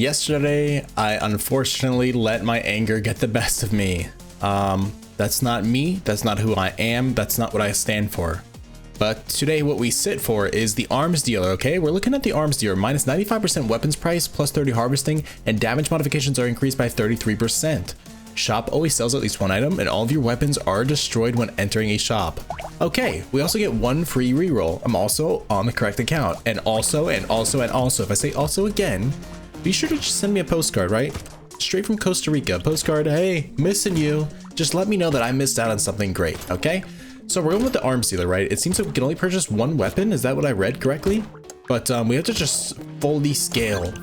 Yesterday, I unfortunately let my anger get the best of me. That's not me, that's not who I am, that's not what I stand for. But today what we sit for is the arms dealer, okay? We're looking at the arms dealer, minus 95% weapons price, plus 30 harvesting, and damage modifications are increased by 33%. Shop always sells at least one item, and all of your weapons are destroyed when entering a shop. Okay, we also get one free reroll. I'm also on the correct account. And also, if I say also again, be sure to just send me a postcard, right? Straight from Costa Rica, postcard, hey, missing you. Just let me know that I missed out on something great, okay? So we're going with the arms dealer, right? It seems like we can only purchase one weapon. Is that what I read correctly? But we have to just fully scale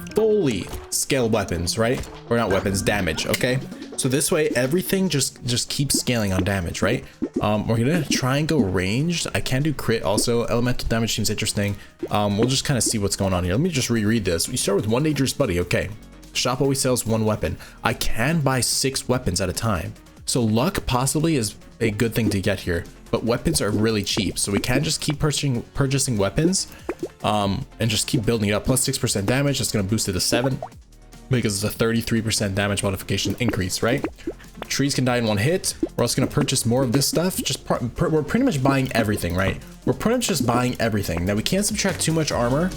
weapons, right? Or not weapons, damage, okay? So this way, everything just keeps scaling on damage, right? We're gonna try and go ranged. I can do crit also. Elemental damage seems interesting. We'll just kind of see what's going on here. Let me just reread this. We start with one dangerous buddy, okay. Shop always sells one weapon. I can buy 6 weapons at a time. So luck possibly is a good thing to get here, but weapons are really cheap. So we can just keep purchasing weapons and just keep building it up. Plus 6% damage, that's gonna boost it to 7. Because it's a 33% damage modification increase, right? Trees can die in one hit. We're also gonna purchase more of this stuff. We're pretty much buying everything, right? We're pretty much just buying everything. Now we can't subtract too much armor,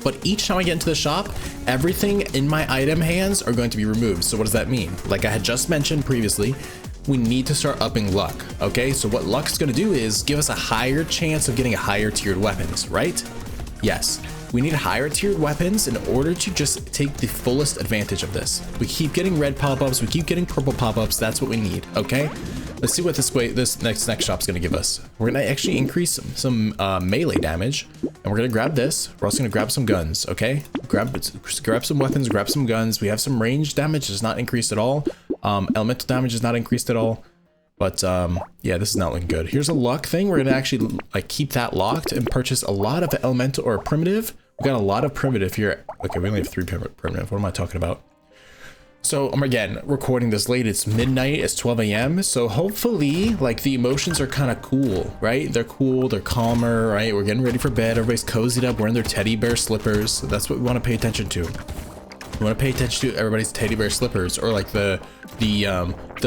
but each time I get into the shop, everything in my item hands are going to be removed. So what does that mean? Like I had just mentioned previously, we need to start upping luck, okay? So what luck's gonna do is give us a higher chance of getting a higher tiered weapons, right? Yes. We need higher tiered weapons in order to just take the fullest advantage of this. We keep getting red pop-ups, we keep getting purple pop-ups, that's what we need, okay? Let's see what this next shop's gonna give us. We're gonna actually increase some melee damage, and we're gonna grab this. We're also gonna grab some guns, okay? Grab some weapons, grab some guns. We have some range damage, it's not increased at all. Elemental damage is not increased at all. But yeah, this is not looking good. Here's a luck thing. We're gonna actually like keep that locked and purchase a lot of elemental or primitive. We got a lot of primitive here. Okay, we only have 3 primitive. What am I talking about? So I'm again recording this late. It's midnight. It's 12 a.m. So hopefully, like the emotions are kind of cool, right? They're cool. They're calmer, right? We're getting ready for bed. Everybody's cozied up, wearing their teddy bear slippers. That's what we want to pay attention to. We want to pay attention to everybody's teddy bear slippers, or like the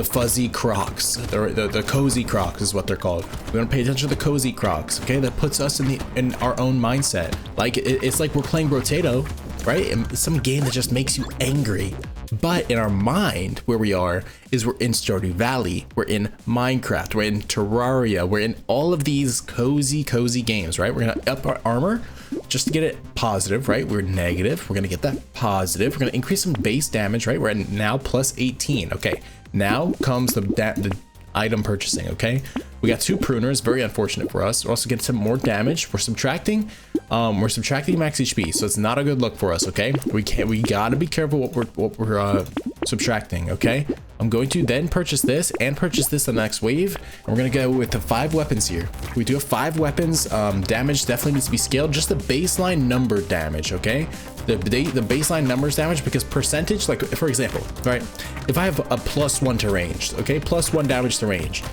fuzzy Crocs, the cozy Crocs is what they're called. We want to pay attention to the cozy Crocs, okay? That puts us in our own mindset. Like it's like we're playing brotato, right? And some game that just makes you angry. But in our mind, where we are is we're in Stardew Valley, we're in Minecraft, we're in Terraria, we're in all of these cozy games, right? We're gonna up our armor just to get it positive, right? We're negative, we're gonna get that positive. We're gonna increase some base damage, right? We're at now plus 18. Okay, now comes the item purchasing, okay? We got 2 pruners, very unfortunate for us. We're also getting some more damage. We're subtracting max HP, so it's not a good look for us, okay? We gotta be careful what we're subtracting, okay? I'm going to then purchase this and purchase this the next wave, and we're gonna go with the 5 weapons here. We do have 5 weapons. Damage definitely needs to be scaled, just the baseline number damage, okay? The baseline numbers damage, because percentage, like for example, right? If I have a +1 to range, okay, +1 damage to range.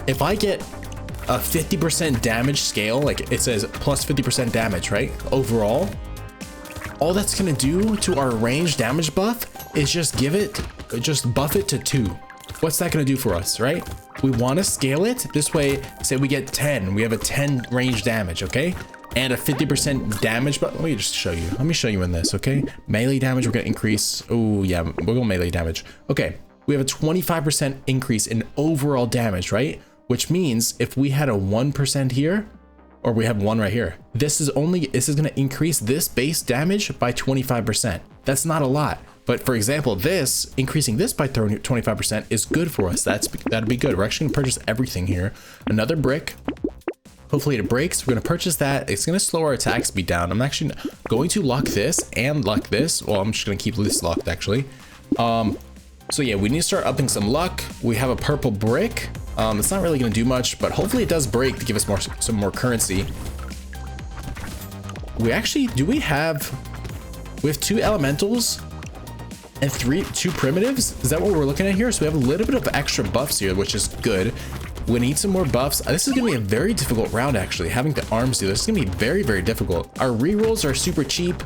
If I get a 50% damage scale, like it says plus 50% damage, right? Overall, all that's gonna do to our range damage buff is just buff it to 2. What's that gonna do for us, right? We wanna scale it this way. Say we get 10, we have a 10 range damage, okay? And a 50% damage, but let me just show you. Let me show you in this, okay? Melee damage, we're gonna increase. Oh yeah, we'll go melee damage. Okay, we have a 25% increase in overall damage, right? Which means if we had a 1% here, or we have 1 right here, this is gonna increase this base damage by 25%. That's not a lot. But for example, increasing this by 25% is good for us. That'd be good. We're actually gonna purchase everything here. Another brick. Hopefully it breaks. We're gonna purchase that. It's gonna slow our attack speed down. I'm actually going to lock this and lock this. Well, I'm just gonna keep this locked actually. So yeah, we need to start upping some luck. We have a purple brick. It's not really gonna do much, but hopefully it does break to give us some more currency. We have 2 elementals and 2 primitives. Is that what we're looking at here? So we have a little bit of extra buffs here, which is good. We need some more buffs. This is gonna be a very difficult round actually. Having the arms do this is gonna be very difficult. Our rerolls are super cheap.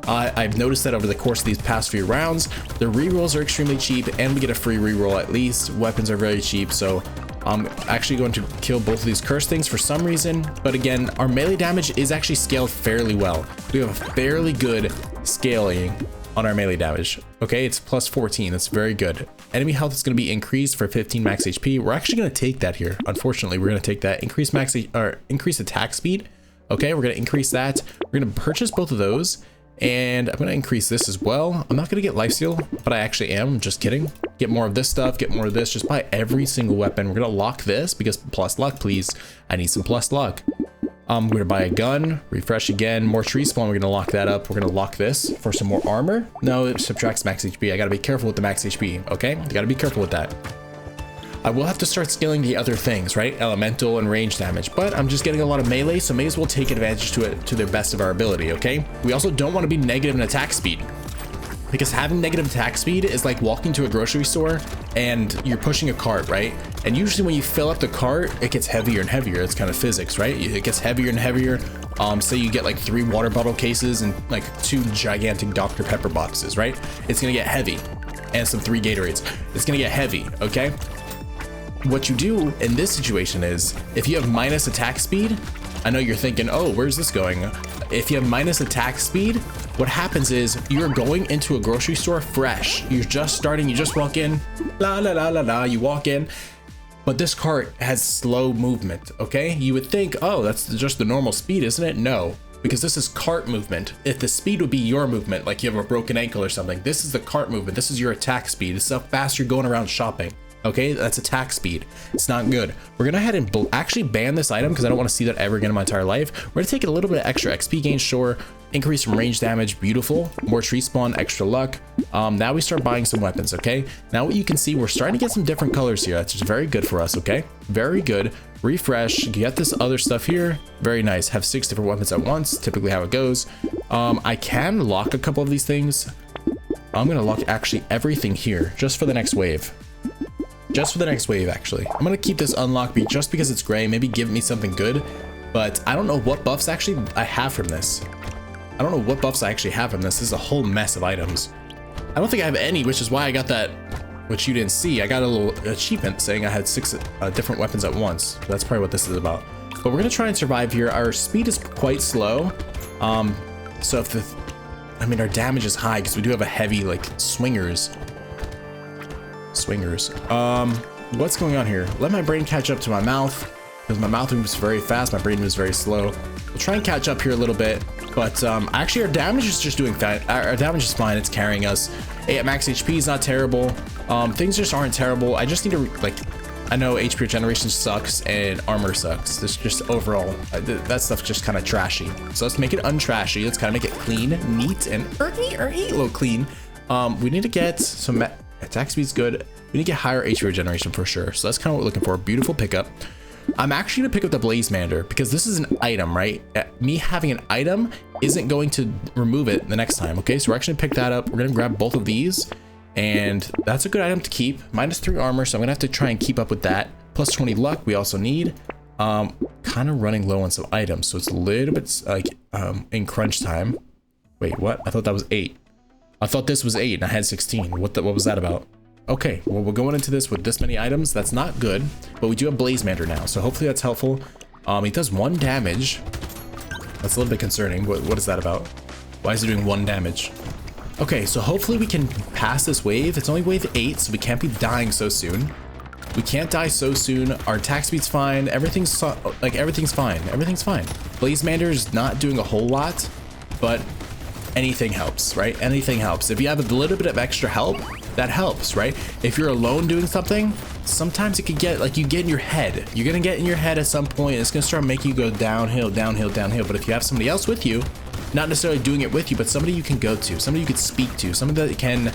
I've noticed that over the course of these past few rounds, the rerolls are extremely cheap and we get a free reroll at least. Weapons are very cheap, so I'm actually going to kill both of these curse things for some reason. But again, our melee damage is actually scaled fairly well. We have a fairly good scaling on our melee damage. Okay, it's plus 14. That's very good. Enemy health is going to be increased for 15 max HP. We're actually going to take that here. Unfortunately, we're going to take that. Increase increase attack speed. Okay, we're going to increase that. We're going to purchase both of those. And I'm going to increase this as well. I'm not going to get lifesteal, but I actually am. I'm just kidding. Get more of this stuff, get more of this. Just buy every single weapon. We're going to lock this because plus luck, please. I need some plus luck. I'm going to buy a gun, refresh again, more tree spawn. We're going to lock that up. We're going to lock this for some more armor. No, it subtracts max HP. I got to be careful with the max HP. Okay, I got to be careful with that. I will have to start scaling the other things, right? Elemental and range damage, but I'm just getting a lot of melee, so may as well take advantage to it to the best of our ability, okay? We also don't want to be negative in attack speed, because having negative attack speed is like walking to a grocery store and you're pushing a cart, right? And usually when you fill up the cart, it gets heavier and heavier. It's kind of physics, right? It gets heavier and heavier. Say you get like 3 water bottle cases and like 2 gigantic Dr. Pepper boxes, right? It's gonna get heavy, and some 3 Gatorades. It's gonna get heavy, okay? What you do in this situation is, if you have minus attack speed, I know you're thinking, oh, where's this going? If you have minus attack speed, what happens is you're going into a grocery store fresh. You're just starting, you just walk in, la la la la la, you walk in, but this cart has slow movement, okay? You would think, oh, that's just the normal speed, isn't it? No, because this is cart movement. If the speed would be your movement, like you have a broken ankle or something, this is the cart movement. This is your attack speed. This is how fast you're going around shopping. Okay, that's attack speed. It's not good. We're gonna head and actually ban this item because I don't want to see that ever again in my entire life. We're gonna take a little bit of extra XP gain, sure. Increase from range damage, beautiful. More tree spawn, extra luck. Now we start buying some weapons, okay? Now what you can see, we're starting to get some different colors here. That's just very good for us, okay? Very good. Refresh, get this other stuff here. Very nice. Have 6 different weapons at once, typically how it goes. I can lock a couple of these things. I'm gonna lock actually everything here just for the next wave. Just for the next wave, actually. I'm gonna keep this unlocked just because it's gray, maybe give me something good, but I don't know what buffs actually I have from this. I don't know what buffs I actually have from this. This is a whole mess of items. I don't think I have any, which is why I got that, which you didn't see. I got a little achievement saying I had 6 different weapons at once. So that's probably what this is about. But we're gonna try and survive here. Our speed is quite slow. So if our damage is high because we do have a heavy, like, swingers. What's going on here? Let my brain catch up to my mouth, because my mouth moves very fast, my brain moves very slow. We'll try and catch up here a little bit, but actually our damage is just doing fine. Our damage is fine. It's carrying us. 8 at max HP is not terrible. Things just aren't terrible. I just need to, like, I know HP regeneration sucks and armor sucks. This just overall, that stuff's just kind of trashy. So let's make it untrashy. Let's kind of make it clean, neat, and a little clean. We need to get some attack speed's good. We need to get higher HP regeneration for sure. So that's kind of what we're looking for. Beautiful pickup. I'm actually gonna pick up the Blazemander because this is an item, right? Me having an item isn't going to remove it the next time. Okay, so we're actually gonna pick that up. We're gonna grab both of these, and that's a good item to keep. -3 armor, so I'm gonna have to try and keep up with that. Plus 20 luck we also need. Kind of running low on some items, so it's a little bit like in crunch time. Wait, what? I thought that was 8. I thought this was 8 and I had 16. What was that about? Okay, well, we're going into this with this many items. That's not good, but we do have Blazemander now, so hopefully that's helpful. He does 1 damage. That's a little bit concerning. What is that about? Why is he doing 1 damage? Okay, so hopefully we can pass this wave. It's only wave 8, so we can't be dying so soon. We can't die so soon. Our attack speed's fine. Everything's fine. Everything's fine. Blazemander is not doing a whole lot, but anything helps, right? Anything helps. If you have a little bit of extra help, that helps, right? If you're alone doing something, sometimes it could get, like, you get in your head. You're gonna get in your head at some point, and it's gonna start making you go downhill, downhill, downhill. But if you have somebody else with you, not necessarily doing it with you, but somebody you can go to, somebody you could speak to, somebody that can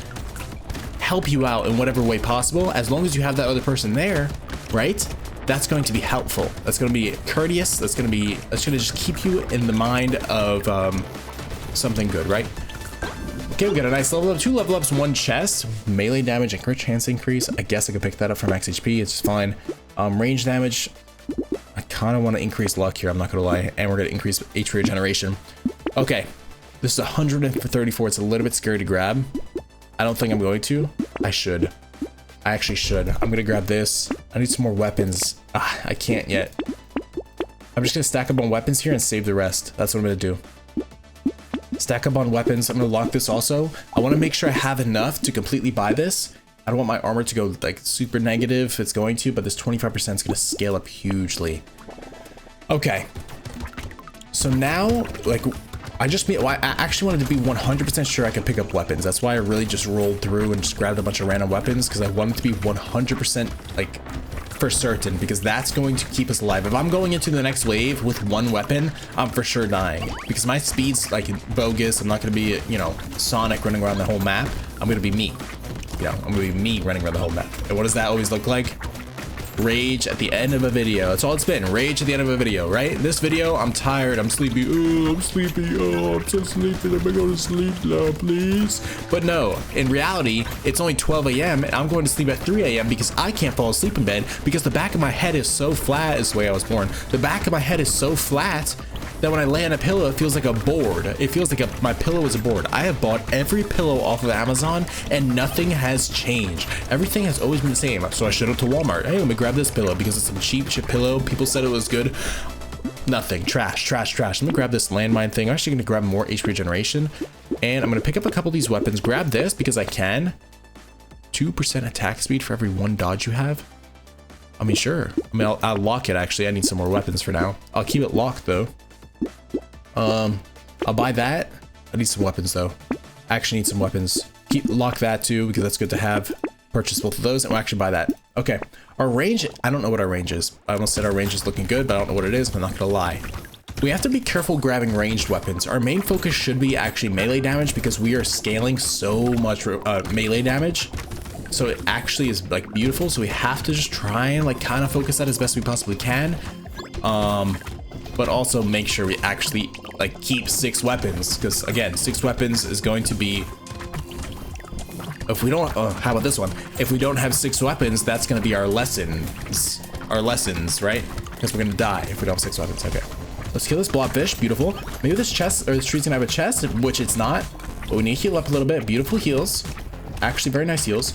help you out in whatever way possible, as long as you have that other person there, right? That's going to be helpful. That's gonna be courteous. That's gonna just keep you in the mind of something good, right? Okay, we got a nice level up, 2 level ups, 1 chest, melee damage and crit chance increase. I guess I could pick that up for max HP. It's fine. Range damage, I kind of want to increase luck here, I'm not gonna lie, and we're gonna increase HP regeneration. Okay, This is 134. It's a little bit scary to grab. I don't think I'm going to. I should. I actually should. I'm gonna grab this. I need some more weapons. I can't yet. I'm just gonna stack up on weapons here and save the rest. That's what I'm gonna do. Stack up on weapons. I'm gonna lock this also. I wanna make sure I have enough to completely buy this. I don't want my armor to go like super negative. It's going to, but this 25% is gonna scale up hugely. Okay. So now, like, I actually wanted to be 100% sure I could pick up weapons. That's why I really just rolled through and just grabbed a bunch of random weapons, because I wanted to be 100% like for certain, because that's going to keep us alive. If I'm going into the next wave with one weapon, I'm for sure dying, because my speed's like bogus. I'm not going to be, you know, Sonic running around the whole map. I'm going to be me. You know, I'm going to be me running around the whole map. And what does that always look like? Rage at the end of a video. That's all it's been. Rage at the end of a video, right? This video, I'm tired, I'm sleepy. Oh, I'm sleepy. Oh, I'm so sleepy. Let me go to sleep now, please. But no, in reality, it's only 12 a.m. and I'm going to sleep at 3 a.m. because I can't fall asleep in bed, because the back of my head is so flat. Is the way I was born. The back of my head is so flat that when I lay on a pillow, it feels like a board. It feels like my pillow is a board. I have bought every pillow off of Amazon and nothing has changed. Everything has always been the same. So I showed up to Walmart. Hey, let me grab this pillow because it's some cheap pillow. People said it was good. Nothing. Trash, trash, trash. Let me grab this landmine thing. I'm actually gonna grab more HP regeneration. And I'm gonna pick up a couple of these weapons. Grab this because I can. 2% attack speed for every 1 dodge you have. I mean, sure. I mean, I'll lock it actually. I need some more weapons for now. I'll keep it locked though. I'll buy that. I need some weapons though. I actually need some weapons. Lock that too, because that's good to have. Purchase both of those and we'll actually buy that. Okay. Our range, I don't know what our range is. I almost said our range is looking good, but I don't know what it is, but I'm not gonna lie. We have to be careful grabbing ranged weapons. Our main focus should be actually melee damage, because we are scaling so much melee damage. So it actually is like beautiful. So we have to just try and like kind of focus that as best we possibly can. But also make sure we actually like keep 6 weapons, because again, 6 weapons is going to be, if we don't, how about this one? If we don't have 6 weapons, that's going to be our lessons, right? Because we're going to die if we don't have 6 weapons. Okay, let's kill this blobfish. Beautiful. Maybe this chest, or this tree's gonna have a chest, which it's not, but we need to heal up a little bit. Beautiful heals, actually very nice heals.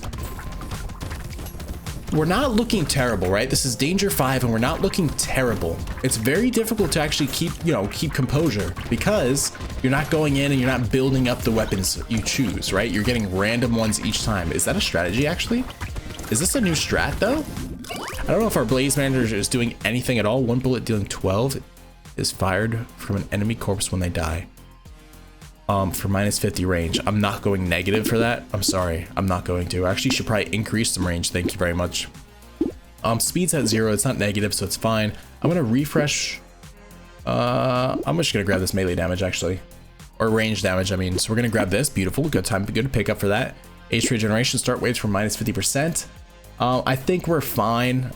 We're not looking terrible, right? This is danger 5 and we're not looking terrible. It's very difficult to actually keep composure, because you're not going in and you're not building up the weapons you choose, right? You're getting random ones each time. Is that a strategy actually? Is this a new strat though? I don't know if our Blaze Manager is doing anything at all. 1 bullet dealing 12 is fired from an enemy corpse when they die. For minus 50 range. I'm not going negative for that. I'm sorry. I'm not going to. I actually should probably increase some range. Thank you very much. Speed's at 0. It's not negative, so it's fine. I'm going to refresh. I'm just going to grab this melee damage, actually. Or range damage, I mean. So we're going to grab this. Beautiful. Good time. Good to pick up for that. HP regeneration. Start waves for minus 50%. I think we're fine.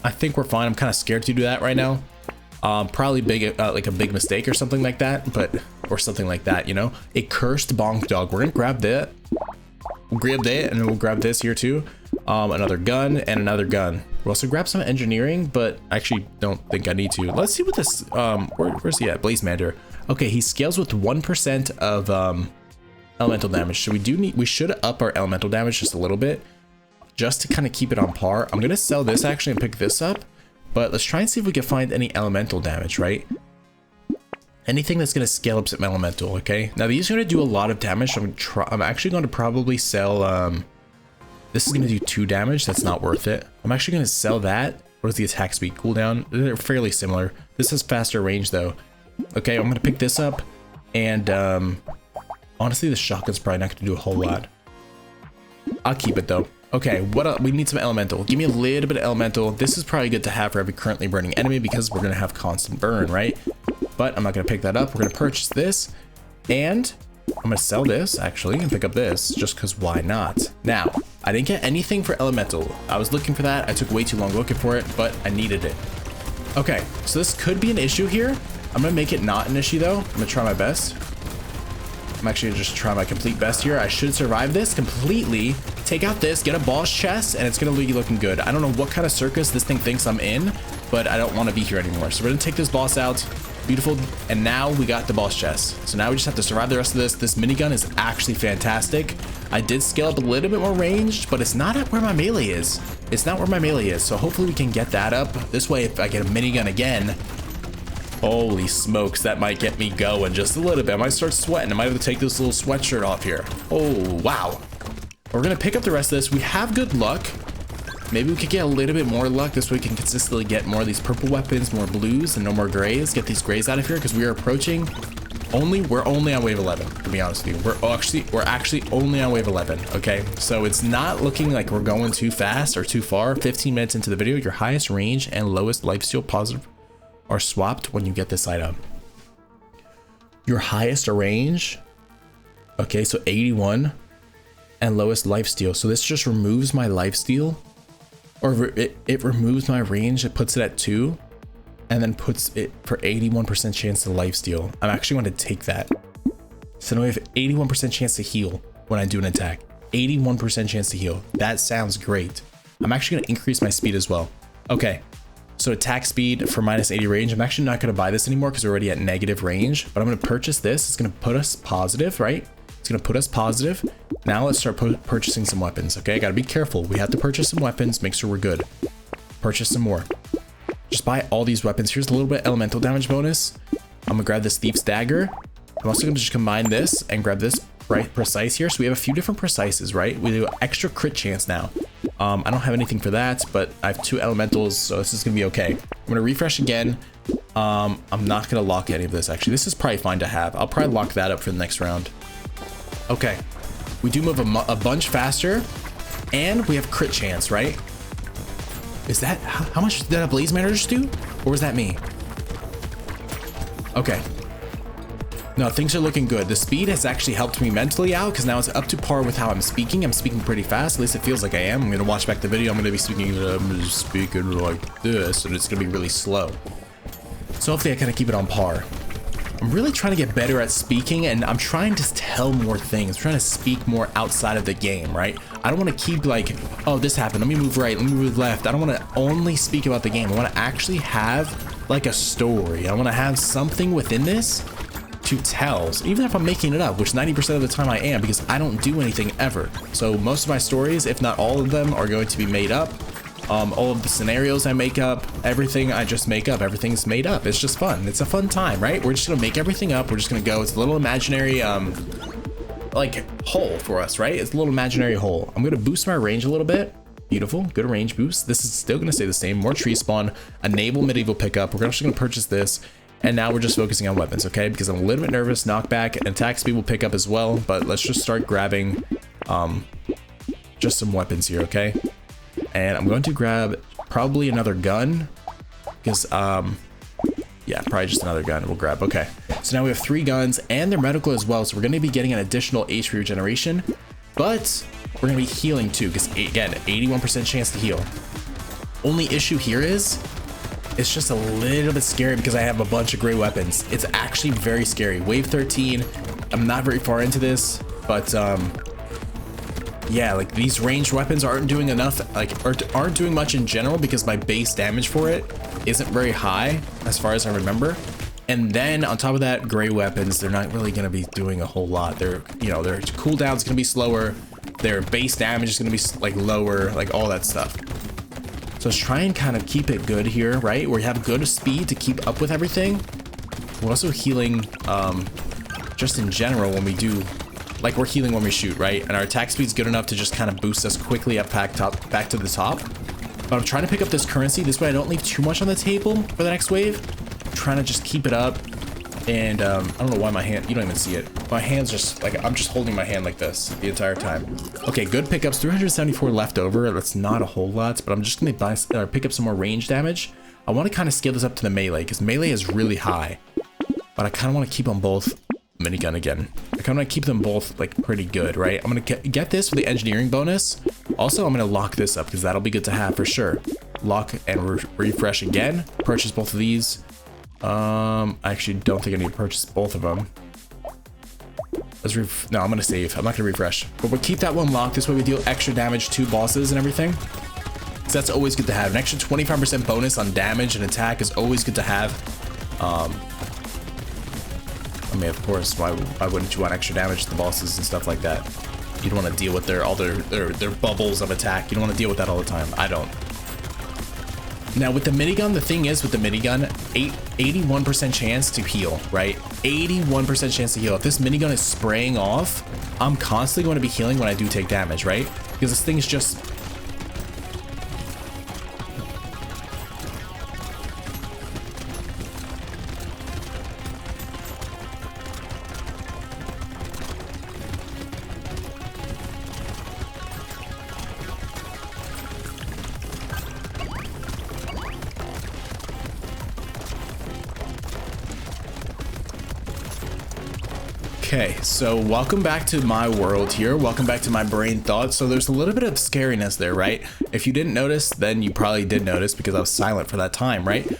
I'm kind of scared to do that right now. Probably like a big mistake or something like that, or something like that, you know. A cursed bonk dog. We're gonna grab that. We'll grab that, and then we'll grab this here too. Another gun and another gun. We'll also grab some engineering, but I actually don't think I need to. Let's see what this. Where's he at? Blaze Manager. Okay, he scales with 1% of elemental damage. So we should up our elemental damage just a little bit, just to kind of keep it on par. I'm gonna sell this actually and pick this up. But let's try and see if we can find any elemental damage, right? Anything that's going to scale up some elemental, okay? Now these are going to do a lot of damage. So I'm actually going to probably sell, this is going to do 2 damage. That's not worth it. I'm actually going to sell that. What is the attack speed cooldown? They're fairly similar. This has faster range though. Okay, I'm going to pick this up. And honestly, the shotgun's probably not going to do a whole lot. I'll keep it though. Okay, what else? We need some elemental. Give me a little bit of elemental. This is probably good to have for every currently burning enemy, because we're going to have constant burn, right? But I'm not going to pick that up. We're going to purchase this, and I'm going to sell this actually and pick up this, just because why not? Now, I didn't get anything for elemental. I was looking for that. I took way too long looking for it, but I needed it. Okay, so this could be an issue here. I'm going to make it not an issue though. I'm going to try my best. I'm actually gonna just try my complete best here. I should survive this completely. Take out this, get a boss chest, and it's gonna be looking good. I don't know what kind of circus this thing thinks I'm in, but I don't want to be here anymore. So we're gonna take this boss out. Beautiful. And now we got the boss chest. So now we just have to survive the rest of this. This minigun is actually fantastic. I did scale up a little bit more ranged, but it's not at where my melee is. It's not where my melee is. So hopefully we can get that up. This way, if I get a minigun again, holy smokes, that might get me going just a little bit. I might start sweating. I might have to take this little sweatshirt off here. Oh, wow. We're going to pick up the rest of this. We have good luck. Maybe we could get a little bit more luck. This way we can consistently get more of these purple weapons, more blues, and no more grays. Get these grays out of here because we are approaching we're only on wave 11, to be honest with you. We're actually only on wave 11. Okay, so it's not looking like we're going too fast or too far. 15 minutes into the video, your highest range and lowest lifesteal positive are swapped when you get this item. Your highest range, okay, so 81, and lowest lifesteal. So this just removes my lifesteal, or it removes my range. It puts it at 2, and then puts it for 81% chance to lifesteal. I'm actually going to take that. So now we have 81% chance to heal when I do an attack. 81% chance to heal. That sounds great. I'm actually going to increase my speed as well. Okay. So attack speed for minus 80 range. I'm actually not going to buy this anymore because we're already at negative range, but I'm going to purchase this. It's going to put us positive, right? It's going to put us positive. Now let's start purchasing some weapons. Okay. I got to be careful. We have to purchase some weapons. Make sure we're good. Purchase some more. Just buy all these weapons. Here's a little bit elemental damage bonus. I'm going to grab this Thief's Dagger. I'm also going to just combine this and grab this precise here. So we have a few different precises, right? We do extra crit chance now. I don't have anything for that, but I have 2 elementals, so this is gonna be okay. I'm gonna refresh again. I'm not gonna lock any of this, actually. This is probably fine to have. I'll probably lock that up for the next round. Okay, we do move a bunch faster, and we have crit chance, right? Is that, how much did that Blaze Matter just do? Or was that me? Okay. No, things are looking good. The speed has actually helped me mentally out because now it's up to par with how I'm speaking. I'm speaking pretty fast. At least it feels like I am. I'm going to watch back the video. I'm going to be speaking like this, and it's going to be really slow. So hopefully I kind of keep it on par. I'm really trying to get better at speaking, and I'm trying to tell more things. I'm trying to speak more outside of the game, right? I don't want to keep like, oh, this happened. Let me move right. Let me move left. I don't want to only speak about the game. I want to actually have like a story. I want to have something within this to tell, even if I'm making it up, which 90% of the time I am, because I don't do anything ever. So most of my stories, if not all of them, are going to be made up. All of the scenarios I make up, everything I just make up, everything's made up. It's just fun. It's a fun time, right? We're just gonna make everything up. We're just gonna go. It's a little imaginary like hole for us, right? It's a little imaginary hole. I'm gonna boost my range a little bit. Beautiful, good range boost. This is still gonna stay the same. More tree spawn, enable medieval pickup. We're actually gonna purchase this. And now we're just focusing on weapons, okay? Because I'm a little bit nervous. Knockback and attack speed will pick up as well, but let's just start grabbing just some weapons here, okay? And I'm going to grab probably another gun because yeah, probably just another gun we'll grab. Okay, so now we have 3 guns and they're medical as well, so we're going to be getting an additional HP regeneration, but we're going to be healing too because again, 81% chance to heal. Only issue here is it's just a little bit scary because I have a bunch of gray weapons. It's actually very scary. Wave 13, I'm not very far into this, but yeah, like these ranged weapons aren't doing enough, like, or aren't doing much in general because my base damage for it isn't very high as far as I remember. And then on top of that, gray weapons, they're not really gonna be doing a whole lot. They're, you know, their cooldown's gonna be slower, their base damage is gonna be like lower, like all that stuff. So let's try and kind of keep it good here, right? Where you have good speed to keep up with everything. We're also healing just in general when we do, like we're healing when we shoot, right? And our attack speed's good enough to just kind of boost us quickly up back to the top. But I'm trying to pick up this currency. This way I don't leave too much on the table for the next wave. I'm trying to just keep it up. And I don't know why my hand, you don't even see it. My hand's just like, I'm just holding my hand like this the entire time. Okay, good pickups, 374 left over. That's not a whole lot, but I'm just gonna pick up some more range damage. I wanna kind of scale this up to the melee because melee is really high, but I kind of want to keep them both minigun again. I kind of want to keep them both like pretty good, right? I'm gonna get this with the engineering bonus. Also, I'm gonna lock this up because that'll be good to have for sure. Lock and refresh again. Purchase both of these. I actually don't think I need to purchase both of them. No, I'm gonna save. I'm not gonna refresh, but we'll keep that one locked. This way we deal extra damage to bosses and everything. So that's always good to have. An extra 25% bonus on damage and attack is always good to have. attacking me, of course. Why wouldn't you want extra damage to the bosses and stuff like that? You don't want to deal with all their bubbles of attack. You don't want to deal with that all the time. I don't. Now with the minigun, the thing is with the minigun, 81% chance to heal, right? 81% chance to heal. If this minigun is spraying off, I'm constantly going to be healing when I do take damage, right? Because this thing is just... Okay, so welcome back to my world here. Welcome back to my brain thoughts. So there's a little bit of scariness there, right? If you didn't notice, then you probably did notice because I was silent for that time, right?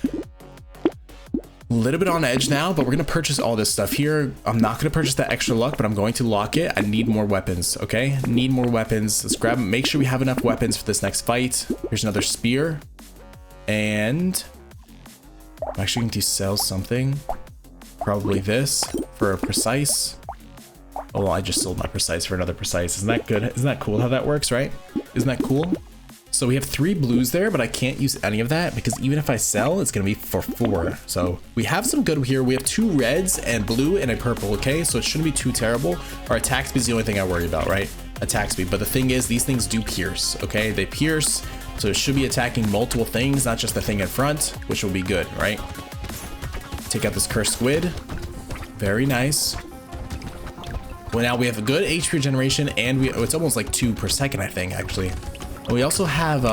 A little bit on edge now, but we're going to purchase all this stuff here. I'm not going to purchase that extra luck, but I'm going to lock it. I need more weapons, okay? Need more weapons. Let's grab them. Make sure we have enough weapons for this next fight. Here's another spear. And I'm actually going to sell something. Probably this for a precise. Oh, well, I just sold my precise for another precise. Isn't that good? Isn't that cool how that works, right? Isn't that cool? So we have 3 blues there, but I can't use any of that because even if I sell, it's going to be for 4. So we have some good here. We have 2 reds and blue and a purple, okay? So it shouldn't be too terrible. Our attack speed is the only thing I worry about, right? Attack speed. But the thing is, these things do pierce, okay? They pierce, so it should be attacking multiple things, not just the thing in front, which will be good, right? Take out this cursed squid. Very nice. Well, now we have a good HP regeneration, and it's almost like 2 per second, I think, actually. And we also have,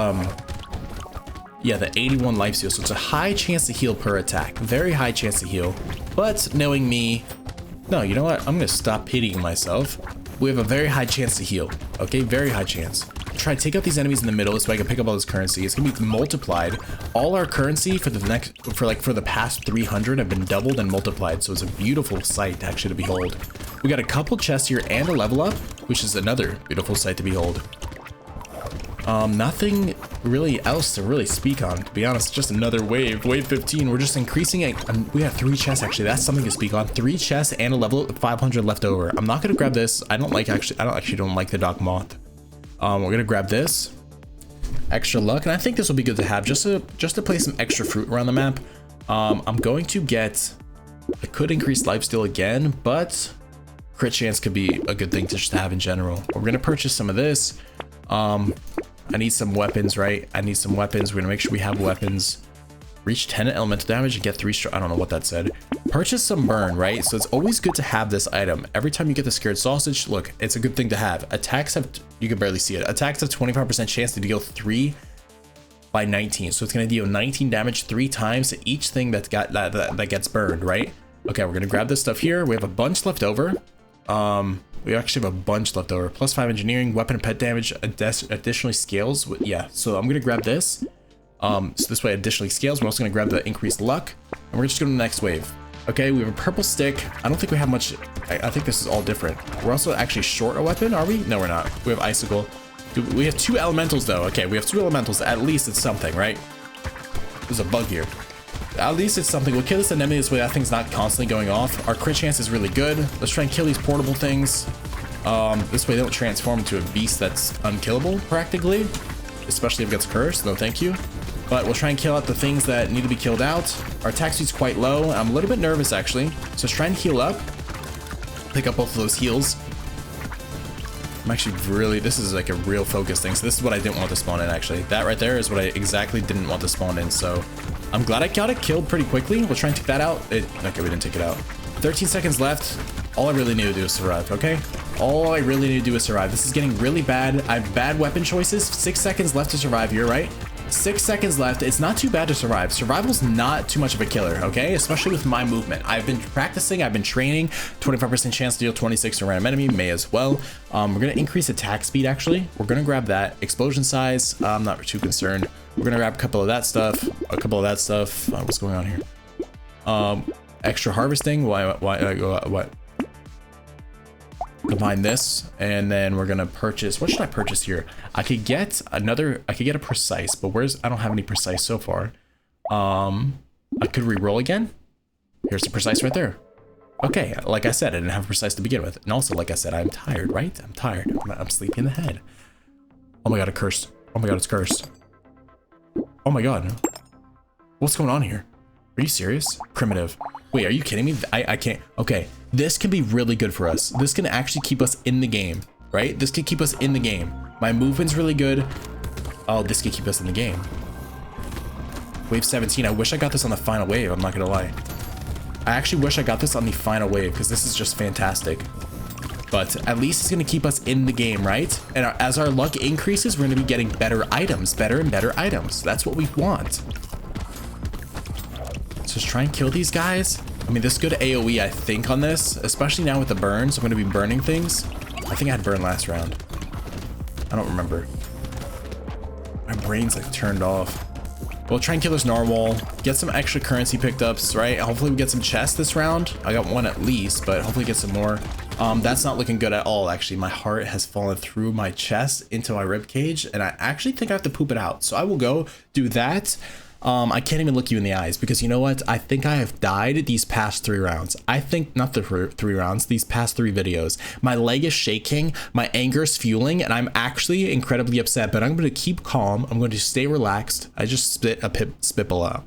yeah, the 81 life steal, so it's a high chance to heal per attack. Very high chance to heal. But knowing me, no, you know what? I'm gonna stop pitying myself. We have a very high chance to heal. Okay, very high chance. Try to take out these enemies in the middle so I can pick up all this currency. It's gonna be multiplied. All our currency for the past 300 have been doubled and multiplied. So it's a beautiful sight actually to behold. We got a couple chests here and a level up, which is another beautiful sight to behold. Nothing really else to really speak on, to be honest. Just another wave 15. We're just increasing it. We have 3 chests actually. That's something to speak on. 3 chests and a level 500 left over. I'm not gonna grab this. I don't like the Doc Moth. We're gonna grab this extra luck, and I think this will be good to have just to play some extra fruit around the map. I'm going to get, I could increase lifesteal again, but crit chance could be a good thing to just have in general. We're gonna purchase some of this. I need some weapons, right? I need some weapons. We're gonna make sure we have weapons. Reach 10 elemental damage and get 3 I don't know what that said. Purchase some burn, right? So it's always good to have this item. Every time you get the scared sausage, look, it's a good thing to have. Attacks have, you can barely see it. Attacks have 25% chance to deal 3 by 19. So it's gonna deal 19 damage 3 times to each thing that gets burned, right? Okay, we're gonna grab this stuff here. We have a bunch left over. We actually have a bunch left over. +5 engineering, weapon and pet damage, additionally scales. Yeah, so I'm gonna grab this. So this way additionally scales. We're also gonna grab the increased luck, and we're just going to the next wave. Okay, we have a purple stick. I don't think we have much. I think this is all different. We're also actually short a weapon, are we? No, we're not. We have icicle. We have 2 elementals though. Okay, we have 2 elementals. At least it's something, right? There's a bug here. At least it's something. We'll kill this enemy this way that thing's not constantly going off. Our crit chance is really good. Let's try and kill these portable things. This way they don't transform into a beast that's unkillable practically, especially if it gets cursed. No, thank you. But we'll try and kill out the things that need to be killed out. Our attack speed's quite low. I'm a little bit nervous actually. So let's try and heal up. Pick up both of those heals. I'm actually really, this is like a real focus thing. So this is what I didn't want to spawn in actually. That right there is what I exactly didn't want to spawn in. So I'm glad I got it killed pretty quickly. We'll try and take that out. Okay, we didn't take it out. 13 seconds left. All I really need to do is survive, okay? All I really need to do is survive. This is getting really bad. I have bad weapon choices. 6 seconds left to survive here, right? 6 seconds left. It's not too bad to survive. Survival's not too much of a killer, okay? Especially with my movement. I've been practicing, I've been training. 25% chance to deal 26 to a random enemy, may as well. We're gonna increase attack speed actually. We're gonna grab that. Explosion size, I'm not too concerned. We're gonna grab a couple of that stuff, what's going on here? Extra harvesting, what? Combine this, and then we're gonna purchase, what should I purchase here? I could get a precise, but I don't have any precise so far. I could re-roll again. Here's the precise right there. Okay, like I said, I didn't have precise to begin with. And also, like I said, I'm tired, right? I'm tired. I'm sleepy in the head. Oh my god, it cursed. Oh my god, it's cursed. Oh my god. What's going on here? Are you serious? Primitive. Wait, are you kidding me? I can't. Okay, this can be really good for us. This can actually keep us in the game, right? This can keep us in the game. My movement's really good. Oh, this can keep us in the game. Wave 17. I wish I got this on the final wave. I'm not gonna lie. I actually wish I got this on the final wave because this is just fantastic. But at least it's gonna keep us in the game, right? And as our luck increases, we're gonna be getting better items, better and better items. That's what we want. So just try and kill these guys. I mean, this is good AoE, I think, on this, especially now with the burns. I'm gonna be burning things. I think I had burn last round. I don't remember. My brain's like turned off. We'll try and kill this narwhal, get some extra currency picked ups, right? Hopefully we get some chests this round. I got one at least, but hopefully get some more. That's not looking good at all, actually. My heart has fallen through my chest into my rib cage, and I actually think I have to poop it out. So I will go do that. I can't even look you in the eyes because you know what? I think I have died these past 3 rounds. I think not the 3 rounds, these past 3 videos. My leg is shaking, my anger is fueling, and I'm actually incredibly upset, but I'm going to keep calm. I'm going to stay relaxed. I just spit a spitball out.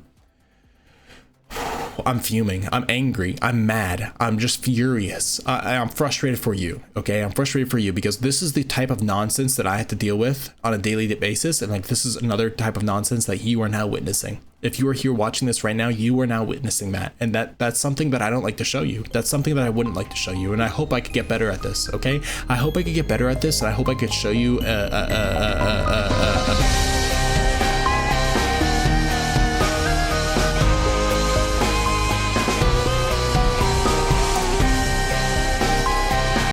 I'm fuming. I'm angry. I'm mad. I'm just furious. I'm frustrated for you. Okay, I'm frustrated for you because this is the type of nonsense that I have to deal with on a daily basis, and like this is another type of nonsense that you are now witnessing. If you are here watching this right now, you are now witnessing that, and that's something that I don't like to show you. That's something that I wouldn't like to show you, and I hope I could get better at this. Okay, I hope I could get better at this, and I hope I could show you